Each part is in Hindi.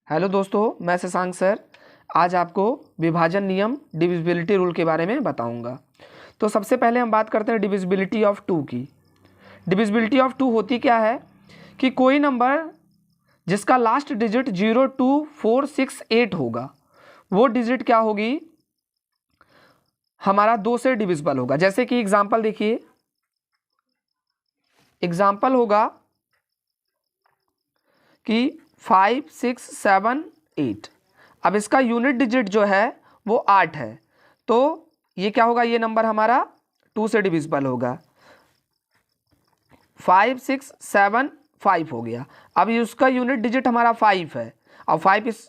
हेलो दोस्तों, मैं शशांक सर आज आपको विभाजन नियम डिविजिबिलिटी रूल के बारे में बताऊंगा। तो सबसे पहले हम बात करते हैं डिविजिबिलिटी ऑफ 2 की। डिविजिबिलिटी ऑफ 2 होती क्या है कि कोई नंबर जिसका लास्ट डिजिट 0, 2, 4, 6, 8 होगा, वो डिजिट क्या होगी, हमारा 2 से डिविजिबल होगा। जैसे कि एग्जाम्पल देखिए, एग्जाम्पल होगा कि 5, 6, 7, 8। अब इसका यूनिट डिजिट जो है वो 8 है, तो ये क्या होगा, ये नंबर हमारा 2 से डिविजिबल होगा। 5, 6, 7, 5 हो गया। अब उसका यूनिट डिजिट हमारा 5 है, अब 5 इस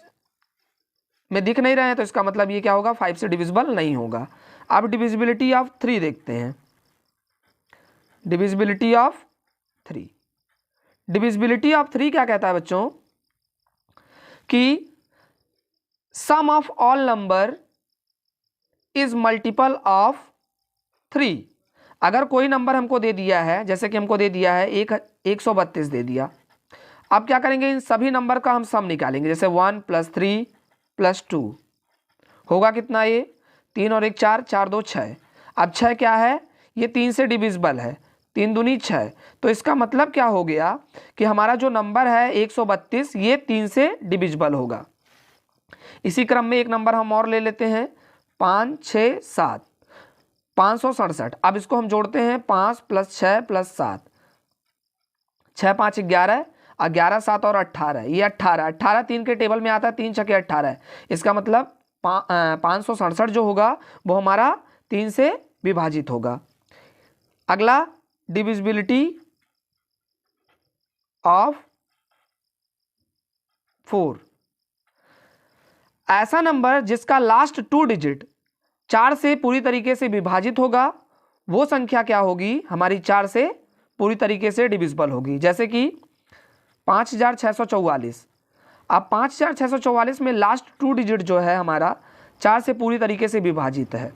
में दिख नहीं रहे हैं, तो इसका मतलब ये क्या होगा, 5 से डिविजिबल नहीं होगा। अब डिविजिबिलिटी ऑफ 3 देखते हैं। डिविजिबिलिटी ऑफ 3, डिविजिबिलिटी ऑफ 3 क्या कहता है बच्चों कि sum of all number is multiple of 3। अगर कोई नंबर हमको दे दिया है, जैसे कि हमको दे दिया है 132 दे दिया, अब क्या करेंगे, इन सभी नंबर का हम सम निकालेंगे। जैसे 1 + 3 + 2 होगा कितना, ये 3 और 1 4, 4 2 6। अब 6 क्या है, ये 3 से डिविजिबल है, 3 दूनी 6। तो इसका मतलब क्या हो गया कि हमारा जो नंबर है 132 ये 3 से डिविजिबल होगा। इसी क्रम में एक नंबर हम और ले लेते हैं, 5, 6, 7, 567। अब इसको हम जोड़ते हैं, 5 + 6 + 7, 6 5 11, 11 7 और 18, ये 18 3 के टेबल में आता है, 3 छके 18। इसका मतलब 567 जो होगा वो हमारा 3 से विभाजित होगा। अगला डिविजिबिलिटी ऑफ 4, ऐसा नंबर जिसका लास्ट 2 डिजिट 4 से पूरी तरीके से विभाजित होगा, वो संख्या क्या होगी, हमारी 4 से पूरी तरीके से डिविजिबल होगी। जैसे कि 5644। अब 5644 में लास्ट 2 डिजिट जो है हमारा 4 से पूरी तरीके से विभाजित है।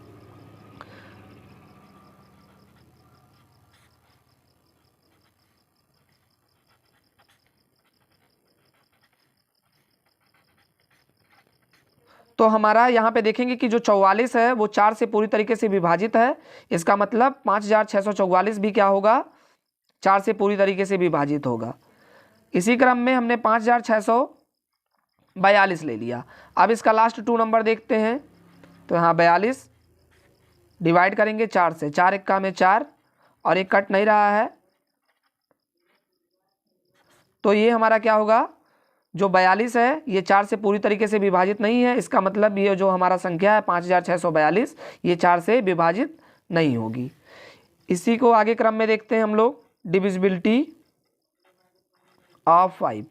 तो हमारा यहाँ पे देखेंगे कि जो 44 है वो 4 से पूरी तरीके से विभाजित है। इसका मतलब 5644 भी क्या होगा, 4 से पूरी तरीके से विभाजित होगा। इसी क्रम में हमने 5642 ले लिया। अब इसका लास्ट 2 नंबर देखते हैं, तो यहाँ 42 डिवाइड करेंगे 4 से, 4 1 में 4 और एक कट नहीं रहा है, तो ये हमारा क्या होगा, जो 42 है ये 4 से पूरी तरीके से विभाजित नहीं है। इसका मतलब ये जो हमारा संख्या है 5642 ये 4 से विभाजित नहीं होगी। इसी को आगे क्रम में देखते हैं हम लोग, डिविजिबिलिटी ऑफ 5।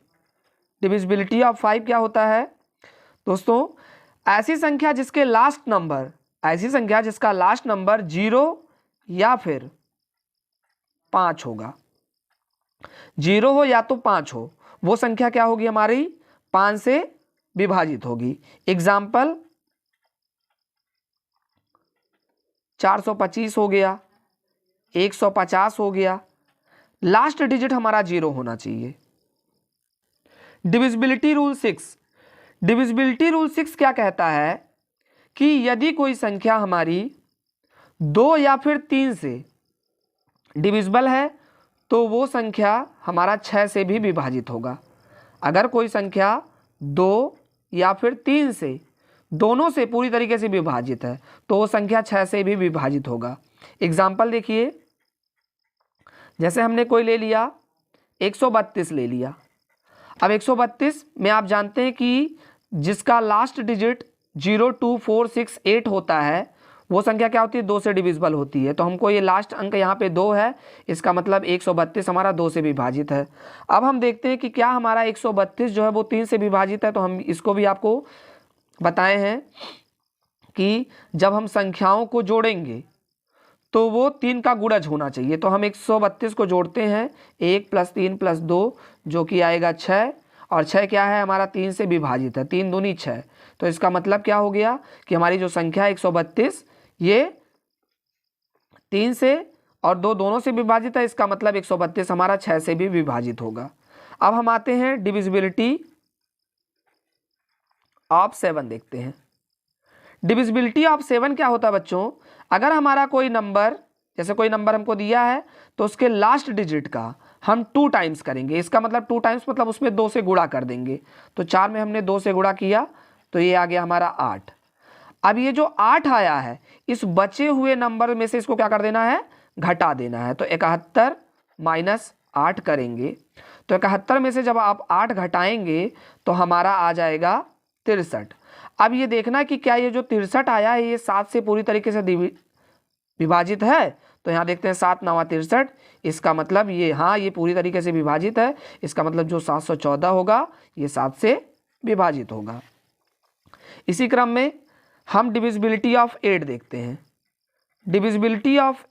डिविजिबिलिटी ऑफ 5 क्या होता है दोस्तों, ऐसी संख्या जिसका लास्ट नंबर 0 या फिर 5 होगा, 0 हो या तो 5 हो, वो संख्या क्या होगी, हमारी 5 से विभाजित होगी। एग्जाम्पल 425 हो गया, 150 हो गया, लास्ट डिजिट हमारा 0 होना चाहिए। डिविजिबिलिटी रूल 6, डिविजिबिलिटी रूल 6 क्या कहता है कि यदि कोई संख्या हमारी 2 या फिर 3 से डिविजिबल है तो वो संख्या हमारा 6 से भी विभाजित होगा। अगर कोई संख्या 2 या फिर 3 से, दोनों से पूरी तरीके से विभाजित है, तो वो संख्या 6 से भी विभाजित होगा। एग्जाम्पल देखिए, जैसे हमने कोई ले लिया 132 ले लिया। अब 132 में आप जानते हैं कि जिसका लास्ट डिजिट 0, 2, 4, 6, 8 होता है, वो संख्या क्या होती है, 2 से डिविजिबल होती है। तो हमको ये लास्ट अंक यहाँ पे 2 है, इसका मतलब 132 हमारा 2 से विभाजित है। अब हम देखते हैं कि क्या हमारा 132 जो है वो 3 से विभाजित है। तो हम इसको भी आपको बताए हैं कि जब हम संख्याओं को जोड़ेंगे तो वो 3 का गुणज होना चाहिए। तो हम 132 को जोड़ते हैं, 1 + 3 + 2 जो कि आएगा 6, और 6 क्या है हमारा 3 से विभाजित है, 3 दूनी 6। तो इसका मतलब क्या हो गया कि हमारी जो संख्या है 132 ये 3 से और 2 दोनों से विभाजित है। इसका मतलब 132 हमारा 6 से भी विभाजित होगा। अब हम आते हैं डिविजिबिलिटी ऑफ 7 देखते हैं। डिविजिबिलिटी ऑफ 7 क्या होता है बच्चों, अगर हमारा कोई नंबर, जैसे कोई नंबर हमको दिया है तो उसके लास्ट डिजिट का हम 2 टाइम्स करेंगे। इसका मतलब 2 टाइम्स मतलब उसमें 2 से गुणा कर देंगे। तो 4 में हमने 2 से गुणा किया तो ये आ गया हमारा 8। अब ये जो 8 आया है, इस बचे हुए नंबर में से इसको क्या कर देना है, घटा देना है। तो 71 माइनस 8 करेंगे तो 71 में से जब आप 8 घटाएंगे तो हमारा आ जाएगा 63। अब ये देखना कि क्या ये जो 63 आया है ये 7 से पूरी तरीके से विभाजित है। तो यहाँ देखते हैं 7 9 63, इसका मतलब ये, हाँ ये पूरी तरीके से विभाजित है। इसका मतलब जो 714 होगा ये 7 से विभाजित होगा। इसी क्रम में हम डिविजिबिलिटी ऑफ 8 देखते हैं। डिविजिबिलिटी ऑफ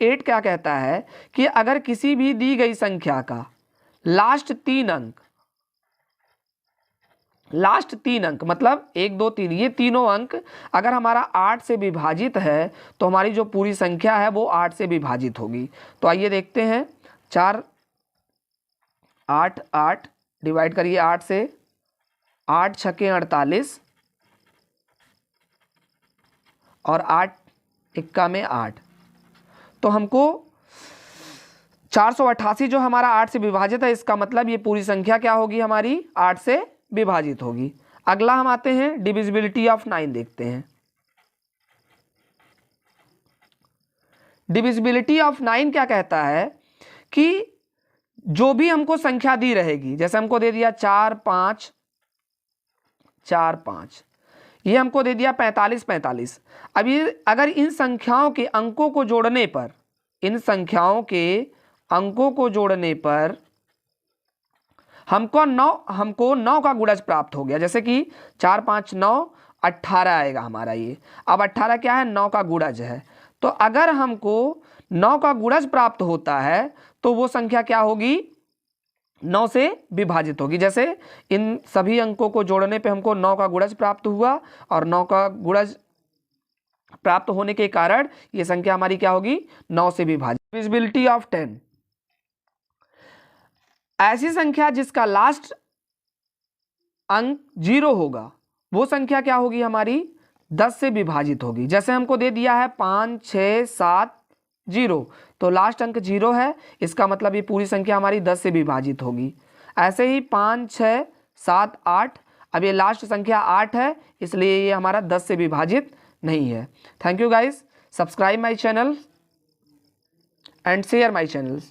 8 क्या कहता है कि अगर किसी भी दी गई संख्या का लास्ट तीन अंक मतलब 1 2 3, ये तीनों अंक अगर हमारा 8 से विभाजित है तो हमारी जो पूरी संख्या है वो 8 से विभाजित होगी। तो आइए देखते हैं, 4 8 8 डिवाइड करिए 8 से, 8 छक्के 48 और 8 इक्का में 8, तो हमको 488 जो हमारा 8 से विभाजित है, इसका मतलब ये पूरी संख्या क्या होगी, हमारी 8 से विभाजित होगी। अगला हम आते हैं डिविजिबिलिटी ऑफ 9 देखते हैं। डिविजिबिलिटी ऑफ 9 क्या कहता है कि जो भी हमको संख्या दी रहेगी, जैसे हमको दे दिया 4 5 4 5, ये हमको दे दिया 45 45। अब ये अगर इन संख्याओं के अंकों को जोड़ने पर, हमको 9 का गुणज प्राप्त हो गया। जैसे कि 4 5 9 18 आएगा हमारा ये। अब 18 क्या है, 9 का गुणज है। तो अगर हमको 9 का गुणज प्राप्त होता है तो वो संख्या क्या होगी, 9 से विभाजित होगी। जैसे इन सभी अंकों को जोड़ने पे हमको 9 का गुणज प्राप्त हुआ और 9 का गुणज प्राप्त होने के कारण ये संख्या हमारी क्या होगी, 9 से विभाजित। डिविजिबिलिटी ऑफ 10, ऐसी संख्या जिसका लास्ट अंक 0 होगा वो संख्या क्या होगी, हमारी 10 से विभाजित होगी। जैसे हमको दे दिया है 5 6 7 0, तो लास्ट अंक 0 है, इसका मतलब ये पूरी संख्या हमारी 10 से विभाजित होगी। ऐसे ही 5 6 7 8, अब ये लास्ट संख्या 8 है, इसलिए ये हमारा 10 से विभाजित नहीं है। Thank you guys, subscribe my channel and share my channel.